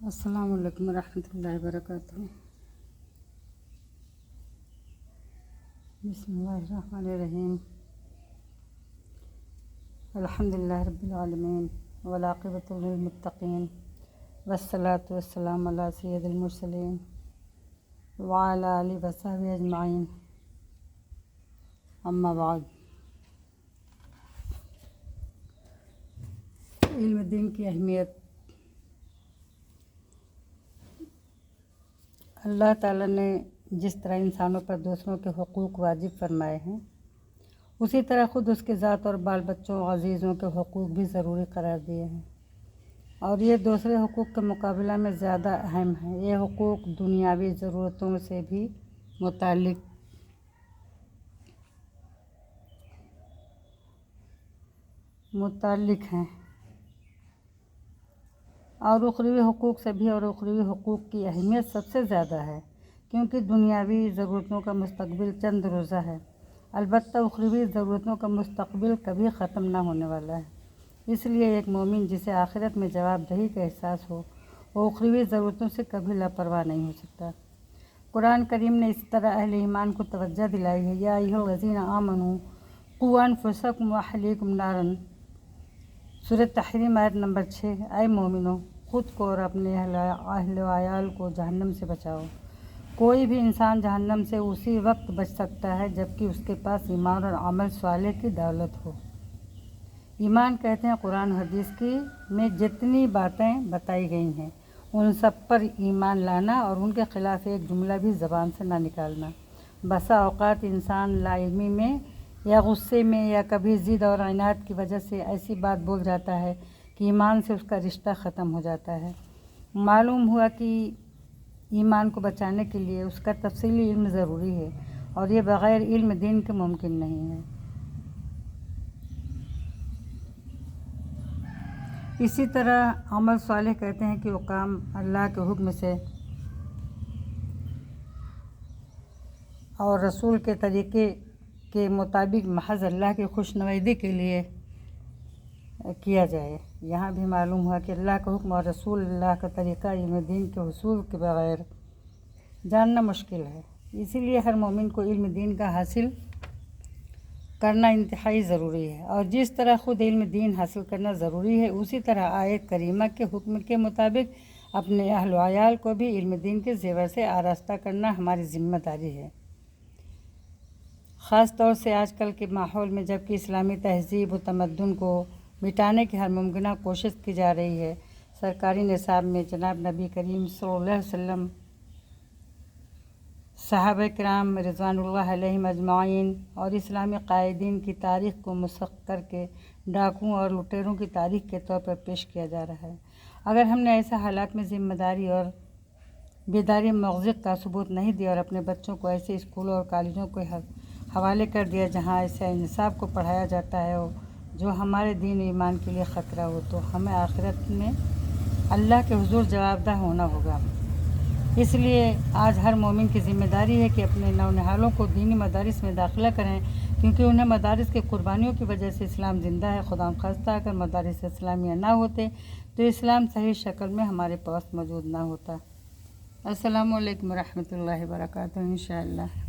السلام علیکم ورحمۃ اللہ وبرکاتہ۔ بسم اللہ الرحمن الرحیم۔ الحمد للہ رب العالمین والعاقبۃ للمتقین والصلاۃ والسلام علی سید المرسلین وعلی آلہ وصحبہ اجمعین، اما بعد۔ علم دین کی اہمیت۔ اللہ تعالیٰ نے جس طرح انسانوں پر دوسروں کے حقوق واجب فرمائے ہیں، اسی طرح خود اس کے ذات اور بال بچوں عزیزوں کے حقوق بھی ضروری قرار دیے ہیں، اور یہ دوسرے حقوق کے مقابلہ میں زیادہ اہم ہیں۔ یہ حقوق دنیاوی ضرورتوں سے بھی متعلق ہیں اور اخروی حقوق سے بھی، اور اخروی حقوق کی اہمیت سب سے زیادہ ہے، کیونکہ دنیاوی ضرورتوں کا مستقبل چند روزہ ہے، البتہ اخروی ضرورتوں کا مستقبل کبھی ختم نہ ہونے والا ہے۔ اس لیے ایک مومن جسے آخرت میں جواب دہی کا احساس ہو، وہ اخروی ضرورتوں سے کبھی لاپرواہ نہیں ہو سکتا۔ قرآن کریم نے اس طرح اہل ایمان کو توجہ دلائی ہے، یا ایھا الذین آمنوا قوا انفسکم واہلیکم نارا، سورۃ تحریم آیت نمبر 6۔ اے مومنو، خود کو اور اپنے اہل و عیال کو جہنم سے بچاؤ۔ کوئی بھی انسان جہنم سے اسی وقت بچ سکتا ہے جبکہ اس کے پاس ایمان اور عمل صالح کی دولت ہو۔ ایمان کہتے ہیں قرآن و حدیث میں جتنی باتیں بتائی گئی ہیں ان سب پر ایمان لانا اور ان کے خلاف ایک جملہ بھی زبان سے نہ نکالنا۔ بسا اوقات انسان لا علمی میں یا غصے میں یا کبھی ضد اور عناد کی وجہ سے ایسی بات بول جاتا ہے کہ ایمان سے اس کا رشتہ ختم ہو جاتا ہے۔ معلوم ہوا کہ ایمان کو بچانے کے لیے اس کا تفصیلی علم ضروری ہے، اور یہ بغیر علم دین کے ممکن نہیں ہے۔ اسی طرح عمل صالح کہتے ہیں کہ وہ کام اللہ کے حکم سے اور رسول کے طریقے کے مطابق محض اللہ کی خوشنودی کے لیے کیا جائے۔ یہاں بھی معلوم ہوا کہ اللہ کا حکم اور رسول اللہ کا طریقہ علم دین کے حصول کے بغیر جاننا مشکل ہے۔ اسی لیے ہر مومن کو علم دین کا حاصل کرنا انتہائی ضروری ہے، اور جس طرح خود علم دین حاصل کرنا ضروری ہے، اسی طرح آیت کریمہ کے حکم کے مطابق اپنے اہل و عیال کو بھی علم دین کے زیور سے آراستہ کرنا ہماری ذمہ داری ہے۔ خاص طور سے آج کل کے ماحول میں، جبکہ اسلامی تہذیب و تمدن کو مٹانے کی ہر ممکنہ کوشش کی جا رہی ہے۔ سرکاری نصاب میں جناب نبی کریم صلی اللہ علیہ وسلم، صحابہ کرام رضوان اللہ علیہم اجمعین اور اسلامی قائدین کی تاریخ کو مسخ کر کے ڈاکوؤں اور لٹیروں کی تاریخ کے طور پر پیش کیا جا رہا ہے۔ اگر ہم نے ایسے حالات میں ذمہ داری اور بیداری مغزق کا ثبوت نہیں دیا اور اپنے بچوں کو ایسے اسکولوں اور کالجوں کے حوالے کر دیا جہاں ایسے نصاب کو پڑھایا جاتا ہے جو ہمارے دین ایمان کے لیے خطرہ ہو، تو ہمیں آخرت میں اللہ کے حضور جواب دہ ہونا ہوگا۔ اس لیے آج ہر مومن کی ذمہ داری ہے کہ اپنے نونہالوں کو دینی مدارس میں داخلہ کریں، کیونکہ انہیں مدارس کی قربانیوں کی وجہ سے اسلام زندہ ہے۔ خدا نخواستہ اگر مدارس اسلامیہ نہ ہوتے تو اسلام صحیح شکل میں ہمارے پاس موجود نہ ہوتا۔ السلام علیکم ورحمۃ اللہ وبرکاتہ۔ انشاءاللہ۔